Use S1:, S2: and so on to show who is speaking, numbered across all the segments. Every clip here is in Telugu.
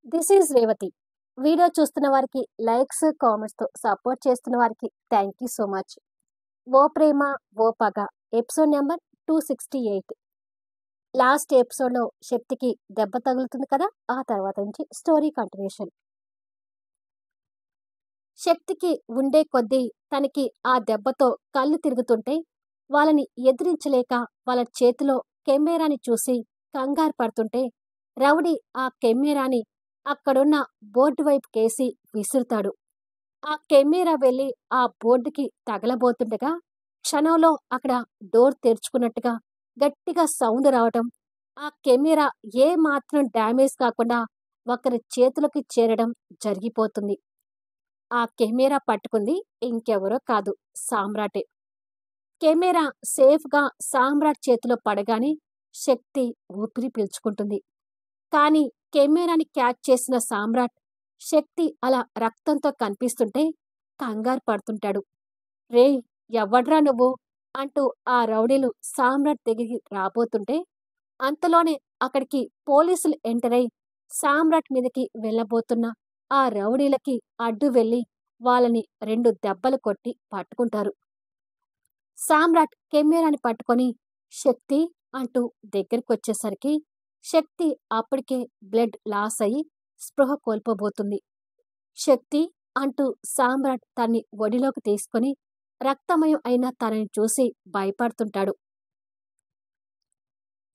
S1: This is Revathi. వీడియో చూస్తున్న వారికి లైక్స్, కామెంట్స్‌తో సపోర్ట్ చేస్తున్న వారికి థ్యాంక్ యూ సో మచ్. 'ఓ ప్రేమ ఓ పగ' ఎపిసోడ్ నంబర్ 268. లాస్ట్ ఎపిసోడ్‌లో శక్తికి దెబ్బ తగులుతుంది కదా! ఆ తర్వాత నుంచి స్టోరీ కంటిన్యూషన్. శక్తికి ఉండే కొద్దీ తనకి ఆ దెబ్బతో కళ్ళు తిరుగుతుంటే వాళ్ళని ఎదిరించలేక వాళ్ళ చేతిలో కెమెరాని చూసి కంగారు పడుతుంటే రౌడీ ఆ కెమెరాని అక్కడున్న బోర్డు వైపుకేసి విసురుతాడు. ఆ కెమెరా వెళ్ళి ఆ బోర్డుకి తగలబోతుండగా క్షణంలో అక్కడ డోర్ తెరుచుకున్నట్టుగా గట్టిగా సౌండ్ రావటం, ఆ కెమెరా ఏ మాత్రం డ్యామేజ్ కాకుండా ఒకరి చేతులకి చేరడం జరిగిపోతుంది. ఆ కెమెరా పట్టుకుంది ఇంకెవరో కాదు, సామ్రాటే. కెమెరా సేఫ్‌గా సామ్రాట్ చేతిలో పడగానే శక్తి ఊపిరి పీల్చుకుంటుంది. కానీ కెమెరాని క్యాచ్ చేసిన సామ్రాట్ శక్తి అలా రక్తంతో కనిపిస్తుంటే కంగారు పడుతుంటాడు. రేయ్! ఎవ్వడ్రా నువ్వు? అంటూ ఆ రౌడీలు సామ్రాట్ దగ్గరికి రాబోతుంటే అంతలోనే అక్కడికి పోలీసులు ఎంటర్ అయి సామ్రాట్ మీదకి వెళ్ళబోతున్న ఆ రౌడీలకి అడ్డు వెళ్ళి వాళ్ళని 2 దెబ్బలు కొట్టి పట్టుకుంటారు. సామ్రాట్ కెమెరాని పట్టుకొని శక్తి అంటూ దగ్గరికొచ్చేసరికి శక్తి అప్పటికే బ్లడ్ లాస్ అయి స్పృహ కోల్పోబోతుంది. శక్తి అంటూ సామ్రాట్ తన్ని ఒడిలోకి తీసుకొని రక్తమయం అయిన తనని చూసి భయపడుతుంటాడు.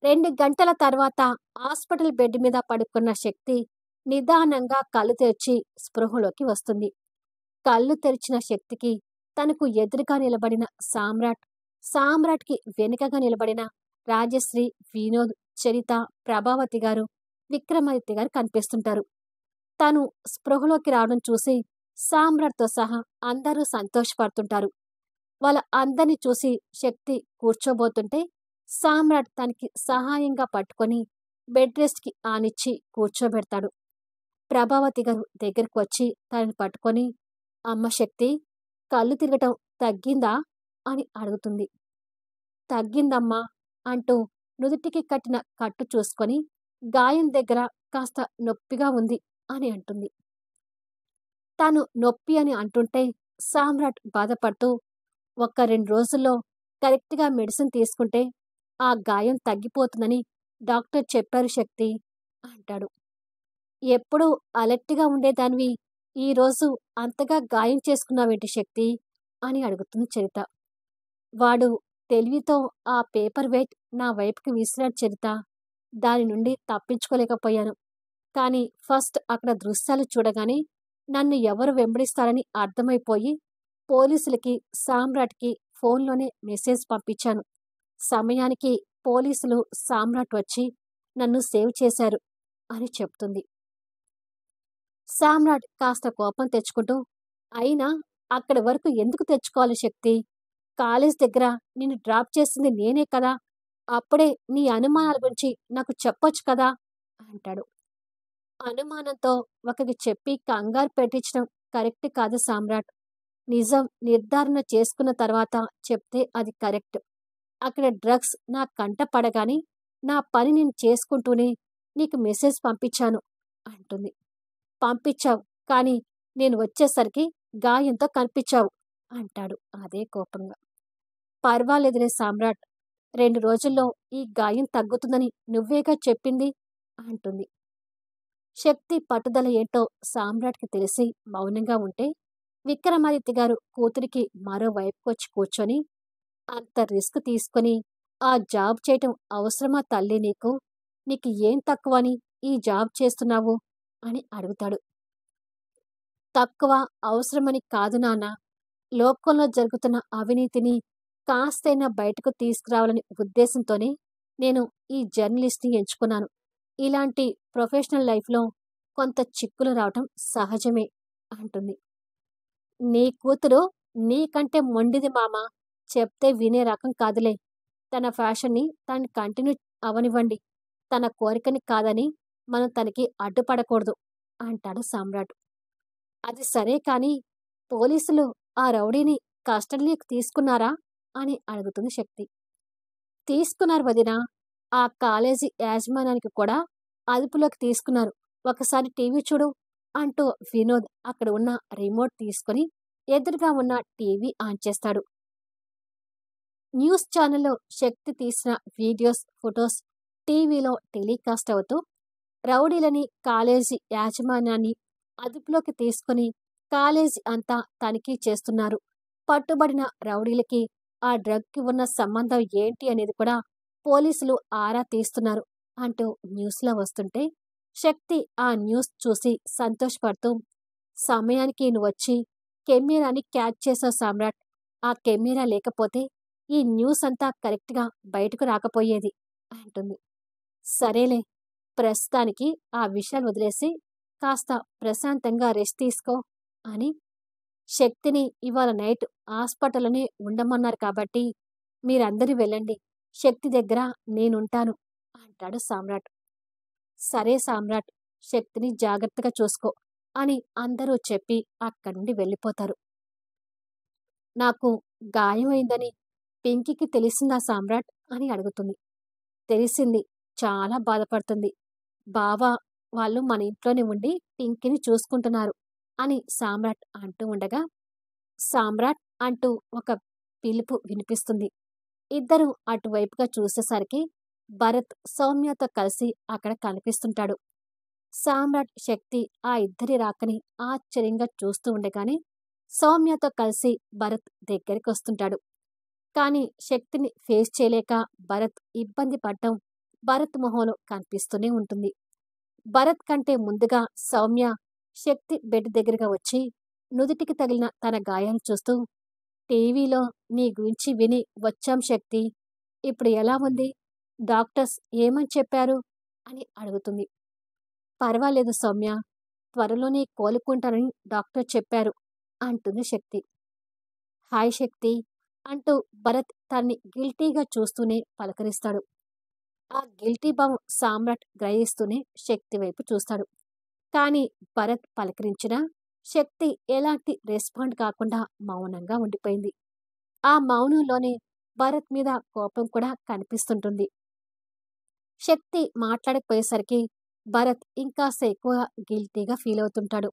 S1: 2 గంటల తర్వాత హాస్పిటల్ బెడ్ మీద పడుకున్న శక్తి నిదానంగా కళ్ళు తెరిచి స్పృహలోకి వస్తుంది. కళ్ళు తెరిచిన శక్తికి తనకు ఎదురుగా నిలబడిన సామ్రాట్, సామ్రాట్‌కి వెనుకగా నిలబడిన రాజశ్రీ, వినోద్, చరిత, ప్రభావతి గారు, విక్రమాదిత్య గారు కనిపిస్తుంటారు. తను స్పృహలోకి రావడం చూసి సామ్రాట్‌తో సహా అందరూ సంతోషపడుతుంటారు. వాళ్ళ అందరిని చూసి శక్తి కూర్చోబోతుంటే సామ్రాట్ తనకి సహాయంగా పట్టుకొని బెడ్ రెస్ట్‌కి ఆనిచ్చి కూర్చోబెడతాడు. ప్రభావతి గారు దగ్గరికి వచ్చి తనని పట్టుకొని, "అమ్మ శక్తి, కళ్ళు తిరగటం తగ్గిందా?" అని అడుగుతుంది. "తగ్గిందమ్మా" అంటూ నుదుటికి కట్టిన కట్టు చూసుకొని, గాయం దగ్గర కాస్త నొప్పిగా ఉంది అని అంటుంది. తాను నొప్పి అని అంటుంటే సామ్రాట్ బాధపడుతూ, "ఒక్క 2 రోజుల్లో కరెక్ట్‌గా మెడిసిన్ తీసుకుంటే ఆ గాయం తగ్గిపోతుందని డాక్టర్ చెప్పారు శక్తి" అంటాడు. "ఎప్పుడూ అలర్ట్‌గా ఉండేదానివి ఈరోజు అంతగా గాయం చేసుకున్నావేంటి శక్తి" అని అడుగుతుంది చరిత. "వాడు తెలివితో ఆ పేపర్ వెయిట్ నా వైపుకి విసిరాడు చరిత. దాని నుండి తప్పించుకోలేకపోయాను. కానీ ఫస్ట్ అక్కడ దృశ్యాలు చూడగానే నన్ను ఎవరు వెంబడిస్తారని అర్థమైపోయి పోలీసులకి, సామ్రాట్‌కి ఫోన్‌లోనే మెసేజ్ పంపించాను. సమయానికి పోలీసులు, సామ్రాట్ వచ్చి నన్ను సేవ్ చేశారు" అని చెప్తుంది. సామ్రాట్ కాస్త కోపం తెచ్చుకుంటూ, "అయినా అక్కడి వరకు ఎందుకు తెచ్చుకోవాలి శక్తి? కాలేజ్ దగ్గర నిన్ను డ్రాప్ చేసింది నేనే కదా! అప్పుడే నీ అనుమానాల గురించి నాకు చెప్పొచ్చు కదా!" అంటాడు. "అనుమానంతో ఒకరికి చెప్పి కంగారు పెట్టించడం కరెక్ట్ కాదు సామ్రాట్. నిజం నిర్ధారణ చేసుకున్న తర్వాత చెప్తే అది కరెక్ట్. అక్కడ డ్రగ్స్ నా కంట పడగానే నా పని నేను చేసుకుంటూనే నీకు మెసేజ్ పంపించాను" అంటుంది. "పంపించావు, కానీ నేను వచ్చేసరికి గాయంతో కనిపించావు" అంటాడు అదే కోపంగా. "పర్వాలేదులే సామ్రాట్, 2 రోజుల్లో ఈ గాయం తగ్గుతుందని నువ్వేగా చెప్పింది" అంటుంది. శక్తి పట్టుదల ఏంటో సామ్రాట్‌కి తెలిసి మౌనంగా ఉంటే విక్రమాదిత్య గారు కూతురికి మరో వైపుకొచ్చి కూర్చొని, "అంత రిస్క్ తీసుకొని ఆ జాబ్ చేయటం అవసరమా తల్లీ నీకు? నీకు ఏం తక్కువని ఈ జాబ్ చేస్తున్నావు?" అని అడుగుతాడు. "తక్కువ, అవసరమని కాదు నాన్నా. లోకంలో జరుగుతున్న అవినీతిని కాస్తైనా బయటకు తీసుకురావాలనే ఉద్దేశంతోనే నేను ఈ జర్నలిస్ట్‌ని ఎంచుకున్నాను. ఇలాంటి ప్రొఫెషనల్ లైఫ్‌లో కొంత చిక్కులు రావటం సహజమే" అంటుంది. "నీ కూతురు నీకంటే మొండిది మామ. చెప్తే వినే రకం కాదులే. తన ఫ్యాషన్‌ని తను కంటిన్యూ అవ్వనివ్వండి. తన కోరికని కాదని మనం తనకి అడ్డుపడకూడదు" అంటాడు సామ్రాట్. "అది సరే కానీ పోలీసులు ఆ రౌడీని కస్టడీలోకి తీసుకున్నారా?" అని అడుగుతుంది శక్తి. "తీసుకున్నారు వదినా. ఆ కాలేజీ యాజమాన్యానికి కూడా అదుపులోకి తీసుకున్నారు. ఒకసారి టీవీ చూడు అంటూ వినోద్ అక్కడ ఉన్న రిమోట్ తీసుకొని ఎదురుగా ఉన్న టీవీ ఆన్ చేస్తాడు. న్యూస్ ఛానల్లో శక్తి తీసిన వీడియోస్, ఫొటోస్ టీవీలో టెలికాస్ట్ అవుతూ రౌడీలని, కాలేజీ యాజమాన్యాన్ని అదుపులోకి తీసుకుని కాలేజీ అంతా తనిఖీ చేస్తున్నారు. పట్టుబడిన రౌడీలకి ఆ డ్రగ్‌కి ఉన్న సంబంధం ఏంటి అనేది కూడా పోలీసులు ఆరా తీస్తున్నారు అంటూ న్యూస్‌లో వస్తుంటే, శక్తి ఆ న్యూస్ చూసి సంతోషపడుతూ, సమయానికి నువ్వొచ్చి కెమెరాని క్యాచ్ చేసావు సామ్రాట్. ఆ కెమెరా లేకపోతే ఈ న్యూస్ అంతా కరెక్ట్‌గా బయటకు రాకపోయేది అంటుంది. సరేలే, ప్రస్తుతానికి ఆ విషయాలు వదిలేసి కాస్త ప్రశాంతంగా రెస్ట్ తీసుకో అని శక్తిని ఇవాళ నైట్ హాస్పిటల్‌లోనే ఉండమన్నారు కాబట్టి మీరందరూ వెళ్ళండి. శక్తి దగ్గర నేనుంటాను అంటాడు సామ్రాట్. సరే సామ్రాట్, శక్తిని జాగ్రత్తగా చూసుకో అని అందరూ చెప్పి అక్కడి నుండి వెళ్ళిపోతారు. నాకు గాయమైందని పింకీకి తెలిసిందా సామ్రాట్ అని అడుగుతుంది. తెలిసింది. చాలా బాధపడుతుంది. బావ వాళ్ళు మన ఇంట్లోనే ఉండి పింకీని చూసుకుంటున్నారు అని సామ్రాట్ అంటూ ఉండగా, సామ్రాట్ అంటూ ఒక పిలుపు వినిపిస్తుంది. ఇద్దరూ అటువైపుగా చూసేసరికి భరత్ సౌమ్యతో కలిసి అక్కడ కనిపిస్తుంటాడు. సామ్రాట్, శక్తి ఆ ఇద్దరి రాకని ఆశ్చర్యంగా చూస్తూ ఉండగానే సౌమ్యతో కలిసి భరత్ దగ్గరికొస్తుంటాడు. కానీ శక్తిని ఫేస్ చేయలేక భరత్ ఇబ్బంది పడటం భరత్ మొహంలో కనిపిస్తూనే ఉంటుంది. భరత్ కంటే ముందుగా సౌమ్య శక్తి బెడ్ దగ్గరగా వచ్చి నుదిటికి తగిలిన తన గాయాలు చూస్తూ, టీవీలో నీ గురించి విని వచ్చాం శక్తి. ఇప్పుడు ఎలా ఉంది? డాక్టర్స్ ఏమని చెప్పారు అని అడుగుతుంది. పర్వాలేదు సౌమ్య, త్వరలోనే కోలుకుంటానని డాక్టర్ చెప్పారు అంటుంది శక్తి. హాయ్ శక్తి అంటూ భరత్ తన్ని గిల్టీగా చూస్తూనే పలకరిస్తాడు. ఆ గిల్టీ భావం సామ్రాట్ గ్రహిస్తూనే శక్తి వైపు చూస్తాడు. కానీ భరత్ పలకరించినా శక్తి ఎలాంటి రెస్పాండ్ కాకుండా మౌనంగా ఉండిపోయింది. ఆ మౌనంలోనే భరత్ మీద కోపం కూడా కనిపిస్తుంటుంది. శక్తి మాట్లాడకపోయేసరికి భరత్ ఇంకాస్త ఎక్కువ గిల్టీగా ఫీల్ అవుతుంటాడు.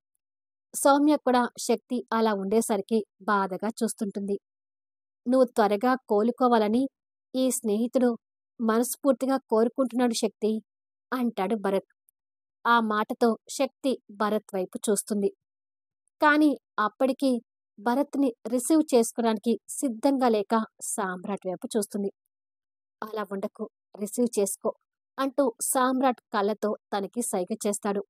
S1: సౌమ్య కూడా శక్తి అలా ఉండేసరికి బాధగా చూస్తుంటుంది. నువ్వు త్వరగా కోలుకోవాలని ఈ స్నేహితుడు మనస్ఫూర్తిగా కోరుకుంటున్నాడు శక్తి అంటాడు భరత్. ఆ మాటతో శక్తి భరత్ వైపు చూస్తుంది. కానీ అప్పటికి భరత్ని రిసీవ్ చేసుకోవడానికి సిద్ధంగా లేక సామ్రాట్ వైపు చూస్తుంది. అలా ఉండకు, రిసీవ్ చేసుకో అంటూ సామ్రాట్ కళ్ళతో తనకి సైగ చేస్తాడు.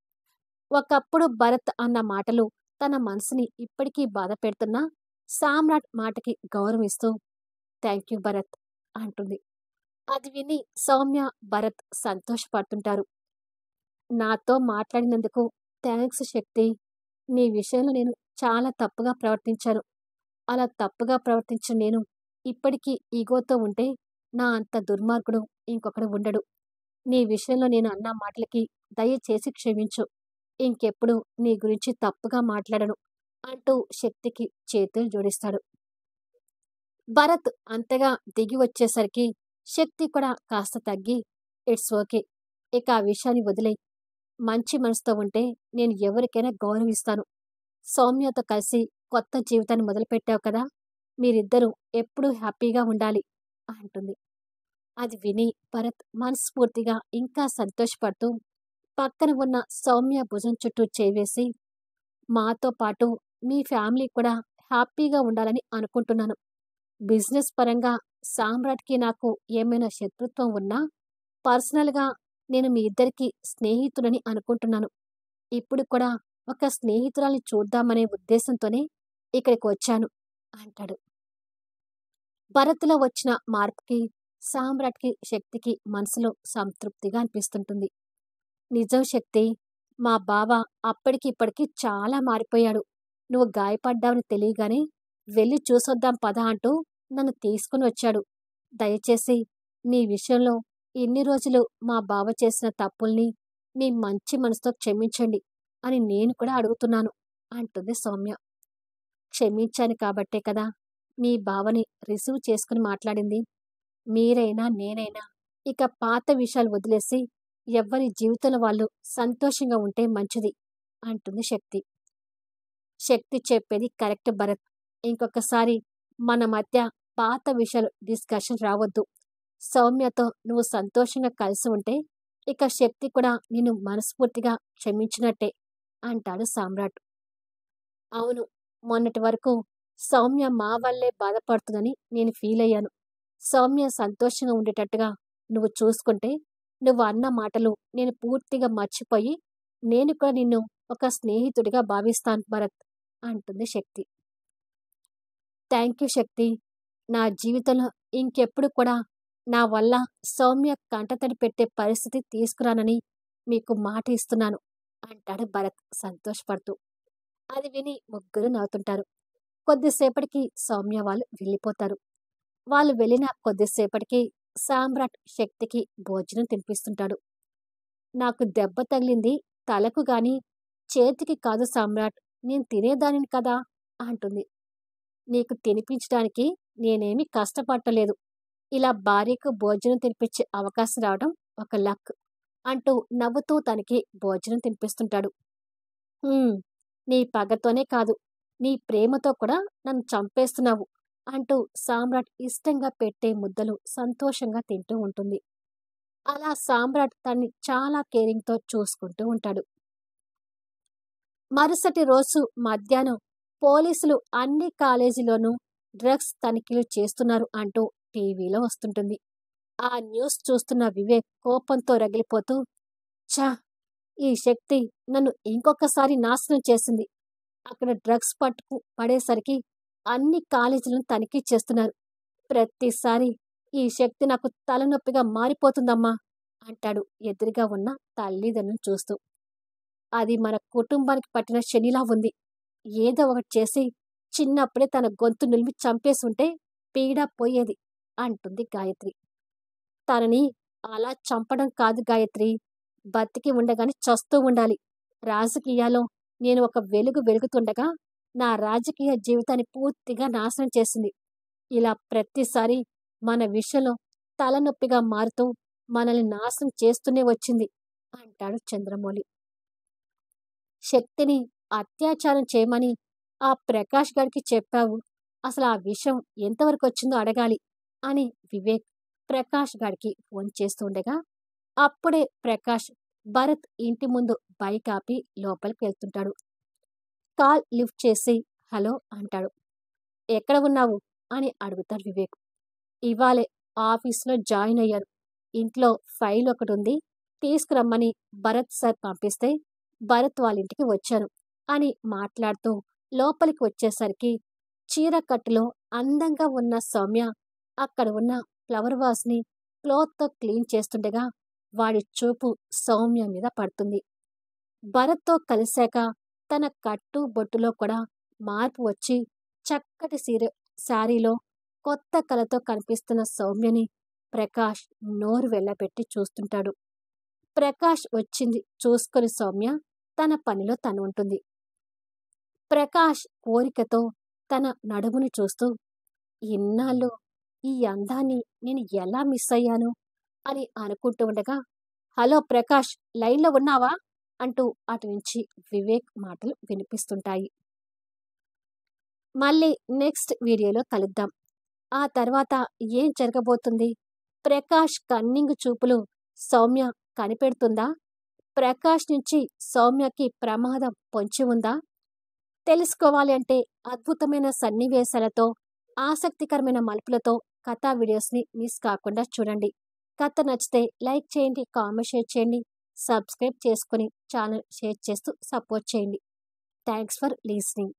S1: ఒకప్పుడు భరత్ అన్న మాటలు తన మనసుని ఇప్పటికీ బాధ పెడుతున్నా సామ్రాట్ మాటకి గౌరవిస్తూ థ్యాంక్ యూ భరత్ అంటుంది. అది విని సౌమ్య, భరత్ సంతోషపడుతుంటారు. నాతో మాట్లాడినందుకు థ్యాంక్స్ శక్తి. నీ విషయంలో నేను చాలా తప్పుగా ప్రవర్తించాను. అలా తప్పుగా ప్రవర్తించిన నేను ఇప్పటికీ ఈగోతో ఉంటే నా అంత దుర్మార్గుడు ఇంకొకడు ఉండడు. నీ విషయంలో నేను అన్న మాటలకి దయచేసి క్షమించు. ఇంకెప్పుడు నీ గురించి తప్పుగా మాట్లాడను అంటూ శక్తికి చేతులు జోడిస్తాడు. భరత్ అంతగా దిగి వచ్చేసరికి శక్తి కూడా కాస్త తగ్గి ఇట్స్ ఓకే, ఇక ఆ విషయాన్ని వదిలేయ్. మంచి మనసుతో ఉంటే నేను ఎవరికైనా గౌరవిస్తాను. సౌమ్యతో కలిసి కొత్త జీవితాన్ని మొదలుపెట్టావు కదా, మీరిద్దరూ ఎప్పుడూ హ్యాపీగా ఉండాలి అంటుంది. అది విని భరత్ మనస్ఫూర్తిగా ఇంకా సంతోషపడుతూ పక్కన ఉన్న సౌమ్య భుజం చుట్టూ చేవేసి, మాతో పాటు మీ ఫ్యామిలీ కూడా హ్యాపీగా ఉండాలని అనుకుంటున్నాను. బిజినెస్ పరంగా సామ్రాట్‌కి నాకు ఏమైనా శత్రుత్వం ఉన్నా పర్సనల్‌గా నేను మీ ఇద్దరికీ స్నేహితుడని అనుకుంటున్నాను. ఇప్పుడు కూడా ఒక స్నేహితురాల్ని చూద్దామనే ఉద్దేశంతోనే ఇక్కడికి వచ్చాను అంటాడు. భరత్‌లో వచ్చిన మార్పుకి సామ్రాట్‌కి, శక్తికి మనసులో సంతృప్తిగా అనిపిస్తుంటుంది. నిజం శక్తి, మా బావ అప్పటికి ఇప్పటికి చాలా మారిపోయాడు. నువ్వు గాయపడ్డావని తెలియగానే వెళ్ళి చూసొద్దాం పద అంటూ నన్ను తీసుకుని వచ్చాడు. దయచేసి నీ విషయంలో ఇన్ని రోజులు మా బావ చేసిన తప్పుల్ని మీ మంచి మనసుతో క్షమించండి అని నేను కూడా అడుగుతున్నాను అంటుంది సౌమ్య. క్షమించాను కాబట్టే కదా మీ బావని రిసీవ్ చేసుకుని మాట్లాడింది. మీరైనా నేనైనా ఇక పాత విషయాలు వదిలేసి ఎవ్వరి జీవితంలో వాళ్ళు సంతోషంగా ఉంటే మంచిది అంటుంది శక్తి. శక్తి చెప్పేది కరెక్ట్ భరత్. ఇంకొకసారి మన మధ్య పాత విషయాలు డిస్కషన్ రావద్దు. సౌమ్యతో నువ్వు సంతోషంగా కలిసి ఉంటే ఇక శక్తి కూడా నిన్ను మనస్ఫూర్తిగా క్షమించినట్టే అంటాడు సామ్రాట్. అవును, మొన్నటి వరకు సౌమ్య మా వల్లే బాధపడుతుందని నేను ఫీల్ అయ్యాను. సౌమ్య సంతోషంగా ఉండేటట్టుగా నువ్వు చూసుకుంటే నువ్వు అన్న మాటలు నేను పూర్తిగా మర్చిపోయి నేను కూడా నిన్ను ఒక స్నేహితుడిగా భావిస్తాను భరత్ అంటుంది శక్తి. థ్యాంక్ యూ శక్తి. నా జీవితంలో ఇంకెప్పుడు కూడా నా వల్ల సౌమ్య కంటతడి పెట్టే పరిస్థితి తీసుకురానని మీకు మాట ఇస్తున్నాను అంటాడు భరత్ సంతోషపడుతూ. అది విని ముగ్గురు నవ్వుతుంటారు. కొద్దిసేపటికి సౌమ్య వాళ్ళు వెళ్ళిపోతారు. వాళ్ళు వెళ్ళిన కొద్దిసేపటికి సామ్రాట్ శక్తికి భోజనం తినిపిస్తుంటాడు. నాకు దెబ్బ తగిలింది తలకు గాని చేతికి కాదు సామ్రాట్, నేను తినేదానిని కదా అంటుంది. నీకు తినిపించడానికి నేనేమీ కష్టపడలేదు. ఇలా భార్యకు భోజనం తినిపించే అవకాశం రావడం ఒక లక్ అంటూ నవ్వుతూ తనకి భోజనం తినిపిస్తుంటాడు. "హ్మ్, నీ పగతోనే కాదు, నీ ప్రేమతో కూడా నన్ను చంపేస్తున్నావు" అంటూ సామ్రాట్ ఇష్టంగా పెట్టే ముద్దలు సంతోషంగా తింటూ ఉంటుంది. అలా సామ్రాట్ తన్ని చాలా కేరింగ్‌తో చూసుకుంటూ ఉంటాడు. మరుసటి రోజు మధ్యాహ్నం పోలీసులు అన్ని కాలేజీలోనూ డ్రగ్స్ తనిఖీలు చేస్తున్నారు అంటూ టీవీలో వస్తుంటుంది. ఆ న్యూస్ చూస్తున్న వివేక్ కోపంతో రగిలిపోతూ, ఛ! ఈ శక్తి నన్ను ఇంకొకసారి నాశనం చేసింది. అక్కడ డ్రగ్స్ పడేసరికి అన్ని కాలేజీలను తనిఖీ చేస్తున్నారు. ప్రతిసారి ఈ శక్తి నాకు తలనొప్పిగా మారిపోతుందమ్మా అంటాడు ఎదురుగా ఉన్న తల్లిదండ్రులను చూస్తూ. అది మన కుటుంబానికి పట్టిన శనిలా ఉంది. ఏదో ఒకటి చేసి చిన్నప్పుడే తన గొంతు నులిమి చంపేసుంటే పీడ పోయేది అంటుంది గాయత్రి. తనని అలా చంపడం కాదు గాయత్రి, బతికి ఉండగానే చస్తూ ఉండాలి. రాజకీయాల్లో నేను ఒక వెలుగు వెలుగుతుండగా నా రాజకీయ జీవితాన్ని పూర్తిగా నాశనం చేసింది. ఇలా ప్రతిసారి మన విషయంలో తలనొప్పిగా మారుతూ మనల్ని నాశనం చేస్తూనే వచ్చింది అంటాడు చంద్రమౌళి. శక్తిని అత్యాచారం చేయమని ఆ ప్రకాష్ గారికి చెప్పావు. అసలు ఆ విషయం ఎంతవరకు వచ్చిందో అడగాలి అని వివేక్ ప్రకాష్ గారికి ఫోన్ చేస్తుండగా అప్పుడే ప్రకాష్ భరత్ ఇంటి ముందు బైక్ ఆపి లోపలికి వెళ్తుంటాడు. కాల్ లిఫ్ట్ చేసి హలో అంటాడు. ఎక్కడ ఉన్నావు అని అడుగుతాడు వివేక్. ఇవాళే ఆఫీస్లో జాయిన్ అయ్యాను. ఇంట్లో ఫైల్ ఒకటి ఉంది, తీసుకురమ్మని భరత్ సార్ పంపిస్తే భరత్ వాళ్ళ ఇంటికి వచ్చాను అని మాట్లాడుతూ లోపలికి వచ్చేసరికి చీరకట్టులో అందంగా ఉన్న సౌమ్య అక్కడ ఉన్న ఫ్లవర్ వాస్ని క్లాత్తో క్లీన్ చేస్తుండగా వాడి చూపు సౌమ్య మీద పడుతుంది. భరత్తో కలిశాక తన కట్టు బొట్టులో కూడా మార్పు వచ్చి చక్కటి శారీలో కొత్త కళతో కనిపిస్తున్న సౌమ్యని ప్రకాష్ నోరు వెళ్ళబెట్టి చూస్తుంటాడు. ప్రకాష్ వచ్చింది చూసుకొని సౌమ్య తన పనిలో తను ఉంటుంది. ప్రకాష్ కోరికతో తన నడుముని చూస్తూ, ఇన్నాళ్ళు ఈ అందాన్ని నేను ఎలా మిస్ అయ్యాను అని అనుకుంటూ ఉండగా, హలో ప్రకాష్, లైన్లో ఉన్నావా అంటూ అటు నుంచి వివేక్ మాటలు వినిపిస్తుంటాయి. మళ్ళీ నెక్స్ట్ వీడియోలో కలుద్దాం. ఆ తర్వాత ఏం జరగబోతుంది? ప్రకాష్ కన్నింగ్ చూపులు సౌమ్య కనిపెడుతుందా? ప్రకాష్ నుంచి సౌమ్యకి ప్రమాదం పొంచి ఉందా? తెలుసుకోవాలి అంటే అద్భుతమైన సన్నివేశాలతో, ఆసక్తికరమైన మలుపులతో కథా వీడియోస్ని మిస్ కాకుండా చూడండి. కథ నచ్చితే లైక్ చేయండి, కామెంట్ షేర్ చేయండి, సబ్స్క్రైబ్ చేసుకుని ఛానల్ షేర్ చేస్తూ సపోర్ట్ చేయండి. Thanks for listening.